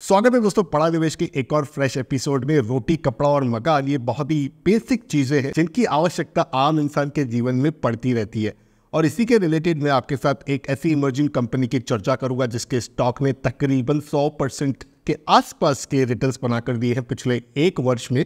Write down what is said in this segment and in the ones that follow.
स्वागत है दोस्तों पड़ा निवेश के एक और फ्रेश एपिसोड में। रोटी, कपड़ा और मकान, ये बहुत ही बेसिक चीजें हैं जिनकी आवश्यकता आम इंसान के जीवन में पड़ती रहती है। और इसी के रिलेटेड मैं आपके साथ एक ऐसी इमर्जिंग कंपनी की चर्चा करूंगा जिसके स्टॉक ने तकरीबन 100% के आसपास के रिटर्न्स बनाकर दिए हैं पिछले एक वर्ष में।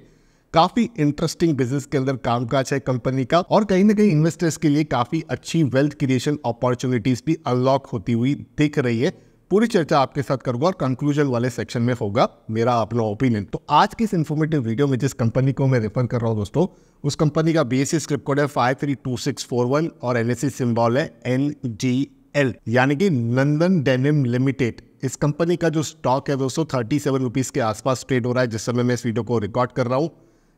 काफी इंटरेस्टिंग बिजनेस के अंदर कामकाज है कंपनी का, और कहीं ना कहीं इन्वेस्टर्स के लिए काफी अच्छी वेल्थ क्रिएशन अपॉर्चुनिटीज भी अनलॉक होती हुई दिख रही है। पूरी चर्चा आपके साथ करूंगा और कंक्लूजन वाले सेक्शन में होगा मेरा अपना ओपिनियन। तो आज की इस इन्फॉर्मेटिव वीडियो में जिस कंपनी को मैं रेफर कर रहा हूं दोस्तों, उस कंपनी का BSE स्क्रिप्ट कोड है 532641 और NSE सिंबल है NGL, यानी कि नंदन डेनिम लिमिटेड। इस कंपनी का जो स्टॉक है दोस्तों 37 रुपीज के आसपास ट्रेड हो रहा है जिस समय मैं इस वीडियो को रिकॉर्ड कर रहा हूँ।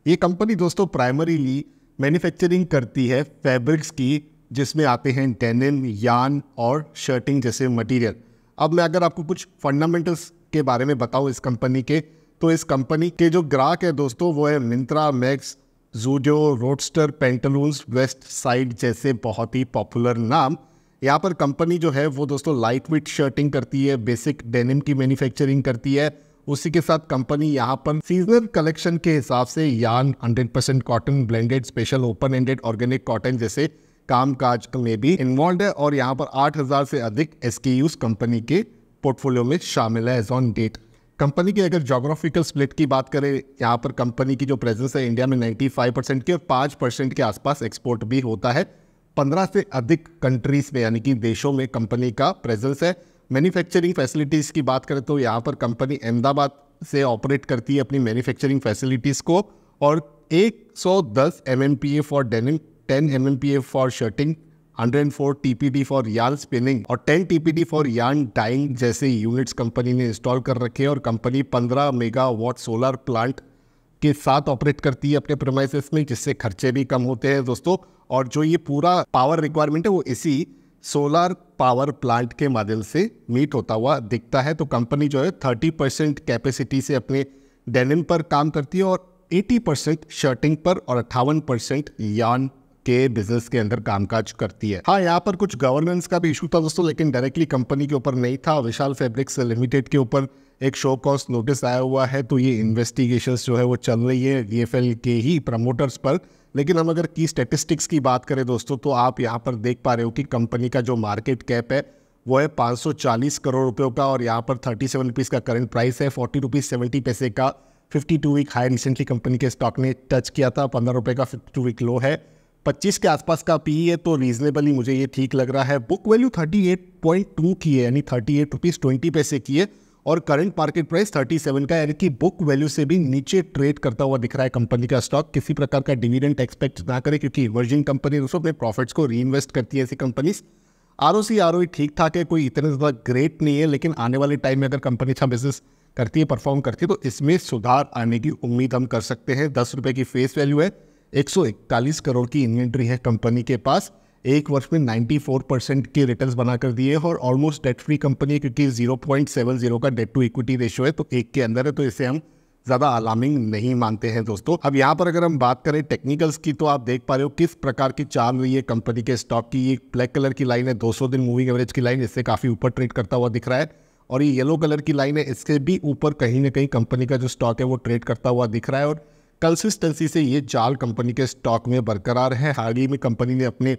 ये कंपनी दोस्तों प्राइमरीली मैन्युफैक्चरिंग करती है फैब्रिक्स की, जिसमें आते हैं डेनिम, यार्न और शर्टिंग जैसे मटेरियल। अब मैं अगर आपको कुछ फंडामेंटल्स के बारे में बताऊं इस कंपनी के, तो इस कंपनी के जो ग्राहक है दोस्तों वो है Myntra, max, Zudio, roadster, Pantaloons, west side जैसे बहुत ही पॉपुलर नाम। यहाँ पर कंपनी जो है वो दोस्तों लाइट वेट शर्टिंग करती है, बेसिक डेनिम की मैन्युफैक्चरिंग करती है। उसी के साथ कंपनी यहाँ पर सीजनल कलेक्शन के हिसाब से yarn, 100% cotton, blended, special, open ended, organic cotton जैसे कामकाज में भी इन्वॉल्व है। और यहाँ पर 8000 से अधिक SKUs कंपनी के पोर्टफोलियो में शामिल है एज ऑन डेट। कंपनी की अगर जोग्राफिकल स्प्लिट की बात करें, यहाँ पर कंपनी की जो प्रेजेंस है इंडिया में 95% की और 5% के आसपास एक्सपोर्ट भी होता है। 15 से अधिक कंट्रीज में यानी कि देशों में कंपनी का प्रेजेंस है। मैन्युफैक्चरिंग फैसिलिटीज़ की बात करें तो यहाँ पर कंपनी अहमदाबाद से ऑपरेट करती है अपनी मैन्युफैक्चरिंग फैसिलिटीज़ को, और 110 MMPA for denim, 10 MMPA for shirting, 104 TPD for yarn spinning और 10 TPD फॉर यार्न डाइंग जैसे यूनिट्स कंपनी ने इंस्टॉल कर रखे हैं। और कंपनी 15 मेगावाट सोलर प्लांट के साथ ऑपरेट करती है अपने प्रेमाइसेस में, जिससे खर्चे भी कम होते हैं दोस्तों। और जो ये पूरा पावर रिक्वायरमेंट है वो इसी सोलर पावर प्लांट के माध्यम से मीट होता हुआ दिखता है। तो कंपनी जो है 30% कैपेसिटी से अपने डेनिम पर काम करती है और 80% शर्टिंग पर और 58% यार्न के बिजनेस के अंदर कामकाज करती है। हाँ, यहाँ पर कुछ गवर्नेंस का भी इशू था दोस्तों, लेकिन डायरेक्टली कंपनी के ऊपर नहीं था। विशाल फैब्रिक्स लिमिटेड के ऊपर एक शो कॉज नोटिस आया हुआ है, तो ये इन्वेस्टिगेशंस जो है वो चल रही है VFL के ही प्रमोटर्स पर। लेकिन हम अगर की स्टैटिस्टिक्स की बात करें दोस्तों, तो आप यहाँ पर देख पा रहे हो कि कंपनी का जो मार्केट कैप है वो है 540 करोड़ रुपयों का, और यहाँ पर 37 रुपीज़ का करंट प्राइस है। 40 रुपीज़ 70 पैसे का 52 वीक हाई रिसेंटली कंपनी के स्टॉक ने टच किया था। 15 रुपये का 52 वीक लो है। 25 के आसपास का PE है, तो रीजनेबली मुझे ये ठीक लग रहा है। बुक वैल्यू 38.2 की है, यानी 38 रुपीज़ 20 पैसे की है, और करंट मार्केट प्राइस 37 का, यानी कि बुक वैल्यू से भी नीचे ट्रेड करता हुआ दिख रहा है कंपनी का स्टॉक। किसी प्रकार का डिविडेंड एक्सपेक्ट ना करें, क्योंकि इमर्जिंग कंपनी दोस्तों अपने प्रॉफिट्स को री इन्वेस्ट करती है ऐसी कंपनीज। ROC ROE ठीक ठाक है, कोई इतना ज़्यादा ग्रेट नहीं है, लेकिन आने वाले टाइम में अगर कंपनी अच्छा बिजनेस करती है, परफॉर्म करती है, तो इसमें सुधार आने की उम्मीद हम कर सकते हैं। 10 रुपये की फेस वैल्यू है, 141 करोड़ की इन्वेंट्री है कंपनी के पास। एक वर्ष में 94% के रिटर्न्स बनाकर दिए और ऑलमोस्ट डेट फ्री कंपनी है, क्योंकि 0.70 का डेट टू इक्विटी रेशियो है, तो 1 के अंदर है, तो इसे हम ज़्यादा अलार्मिंग नहीं मानते हैं दोस्तों। अब यहाँ पर अगर हम बात करें टेक्निकल्स की, तो आप देख पा रहे हो किस प्रकार की चाल रही है कंपनी के स्टॉक की। ये ब्लैक कलर की लाइन है 200 दिन मूविंग एवरेज की लाइन, इससे काफ़ी ऊपर ट्रेड करता हुआ दिख रहा है। और ये येलो कलर की लाइन है, इससे भी ऊपर कहीं ना कहीं कंपनी का जो स्टॉक है वो ट्रेड करता हुआ दिख रहा है। और कंसिस्टेंसी से ये चाल कंपनी के स्टॉक में बरकरार है। हाल ही में कंपनी ने अपने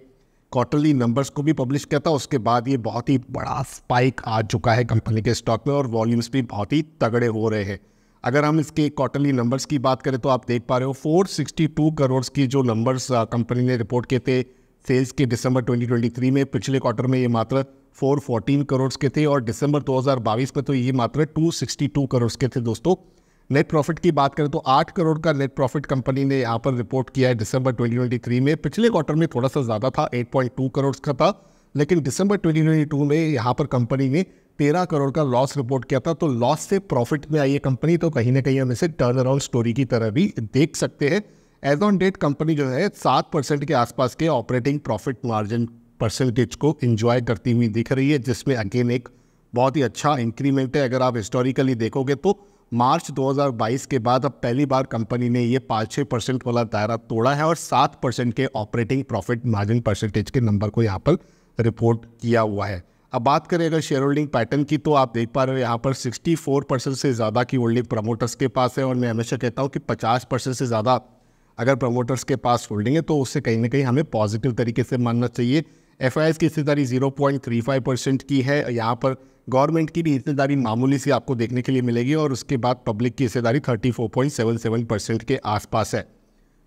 क्वार्टरली नंबर्स को भी पब्लिश किया था, उसके बाद ये बहुत ही बड़ा स्पाइक आ चुका है कंपनी के स्टॉक में, और वॉल्यूम्स भी बहुत ही तगड़े हो रहे हैं। अगर हम इसके क्वार्टरली नंबर्स की बात करें, तो आप देख पा रहे हो 462 करोड़ की जो नंबर्स कंपनी ने रिपोर्ट किए थे सेल्स के दिसंबर 2023 में। पिछले क्वार्टर में ये मात्र 414 करोड़ के थे, और दिसंबर 2022 में तो ये मात्र 262 करोड़ के थे दोस्तों। नेट प्रॉफिट की बात करें तो 8 करोड़ का नेट प्रॉफिट कंपनी ने यहाँ पर रिपोर्ट किया है दिसंबर 2023 में। पिछले क्वार्टर में थोड़ा सा ज़्यादा था, 8.2 करोड़ का था, लेकिन दिसंबर 2022 में यहाँ पर कंपनी ने 13 करोड़ का लॉस रिपोर्ट किया था। तो लॉस से प्रॉफिट में आई है कंपनी, तो कहीं ना कहीं हम इसे टर्न अराउंड स्टोरी की तरह भी देख सकते हैं। एज ऑन डेट कंपनी जो है 7% के आसपास के ऑपरेटिंग प्रॉफिट मार्जिन परसेंटेज को एंजॉय करती हुई दिख रही है, जिसमें अगेन एक बहुत ही अच्छा इंक्रीमेंट है। अगर आप हिस्टोरिकली देखोगे तो मार्च 2022 के बाद अब पहली बार कंपनी ने ये 5-6% वाला दायरा तोड़ा है और 7% के ऑपरेटिंग प्रॉफिट मार्जिन परसेंटेज के नंबर को यहाँ पर रिपोर्ट किया हुआ है। अब बात करें अगर शेयर होल्डिंग पैटर्न की, तो आप देख पा रहे हो यहाँ पर 64% से ज़्यादा की होल्डिंग प्रमोटर्स के पास है। और मैं हमेशा कहता हूँ कि 50% से ज़्यादा अगर प्रमोटर्स के पास होल्डिंग है तो उससे कहीं ना कहीं हमें पॉजिटिव तरीके से मानना चाहिए। FIIs की हिस्सेदारी 0.35% की है। यहाँ पर गवर्नमेंट की भी हिस्सेदारी मामूली सी आपको देखने के लिए मिलेगी और उसके बाद पब्लिक की हिस्सेदारी 34.77% के आसपास है।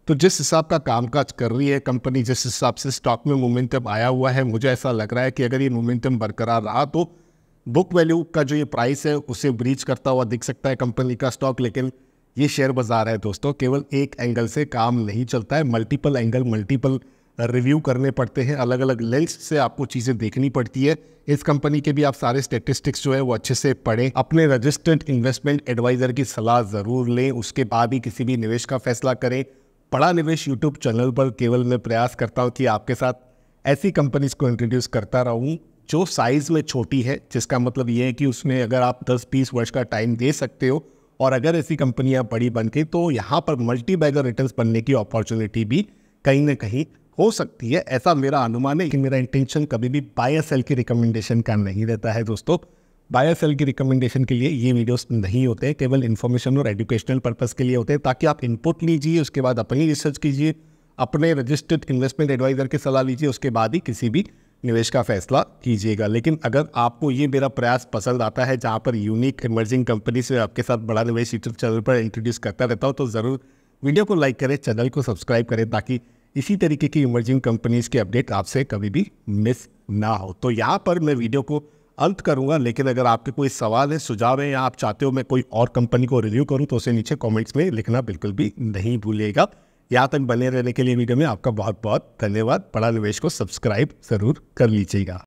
तो जिस हिसाब का कामकाज कर रही है कंपनी, जिस हिसाब से स्टॉक में मोमेंटम आया हुआ है, मुझे ऐसा लग रहा है कि अगर ये मोमेंटम बरकरार रहा तो बुक वैल्यू का जो ये प्राइस है उसे ब्रीच करता हुआ दिख सकता है कंपनी का स्टॉक। लेकिन ये शेयर बाजार है दोस्तों, केवल एक एंगल से काम नहीं चलता है, मल्टीपल एंगल, मल्टीपल रिव्यू करने पड़ते हैं, अलग अलग लेंस से आपको चीज़ें देखनी पड़ती है। इस कंपनी के भी आप सारे स्टेटिस्टिक्स जो है वो अच्छे से पढ़ें, अपने रजिस्टर्ड इन्वेस्टमेंट एडवाइज़र की सलाह ज़रूर लें, उसके बाद ही किसी भी निवेश का फैसला करें। बड़ा निवेश यूट्यूब चैनल पर केवल मैं प्रयास करता हूँ कि आपके साथ ऐसी कंपनीज को इंट्रोड्यूस करता रहूँ जो साइज़ में छोटी है, जिसका मतलब ये है कि उसमें अगर आप 10-20 वर्ष का टाइम दे सकते हो और अगर ऐसी कंपनियां बड़ी बन के, तो यहाँ पर मल्टी बैगर रिटर्न्स बनने की अपॉर्चुनिटी भी कहीं ना कहीं हो सकती है। ऐसा मेरा अनुमान है कि मेरा इंटेंशन कभी भी बाय या सेल की रिकमेंडेशन का नहीं रहता है दोस्तों। बाय या सेल की रिकमेंडेशन के लिए ये वीडियोस नहीं होते हैं, केवल इन्फॉर्मेशन और एजुकेशनल पर्पस के लिए होते हैं, ताकि आप इनपुट लीजिए, उसके बाद अपनी रिसर्च कीजिए, अपने रजिस्टर्ड इन्वेस्टमेंट एडवाइज़र की सलाह लीजिए, उसके बाद ही किसी भी निवेश का फैसला कीजिएगा। लेकिन अगर आपको ये मेरा प्रयास पसंद आता है, जहाँ पर यूनिक इमर्जिंग कंपनी से आपके साथ बड़ा निवेश यूट्यूब चैनल पर इंट्रोड्यूस करता रहता हूँ, तो ज़रूर वीडियो को लाइक करें, चैनल को सब्सक्राइब करें, ताकि इसी तरीके की इमर्जिंग कंपनीज़ के अपडेट आपसे कभी भी मिस ना हो। तो यहाँ पर मैं वीडियो को अंत करूँगा, लेकिन अगर आपके कोई सवाल है, सुझाव है, या आप चाहते हो मैं कोई और कंपनी को रिव्यू करूँ, तो उसे नीचे कॉमेंट्स में लिखना बिल्कुल भी नहीं भूलिएगा। यहाँ तक बने रहने के लिए वीडियो में आपका बहुत बहुत धन्यवाद। बड़ा निवेश को सब्सक्राइब ज़रूर कर लीजिएगा।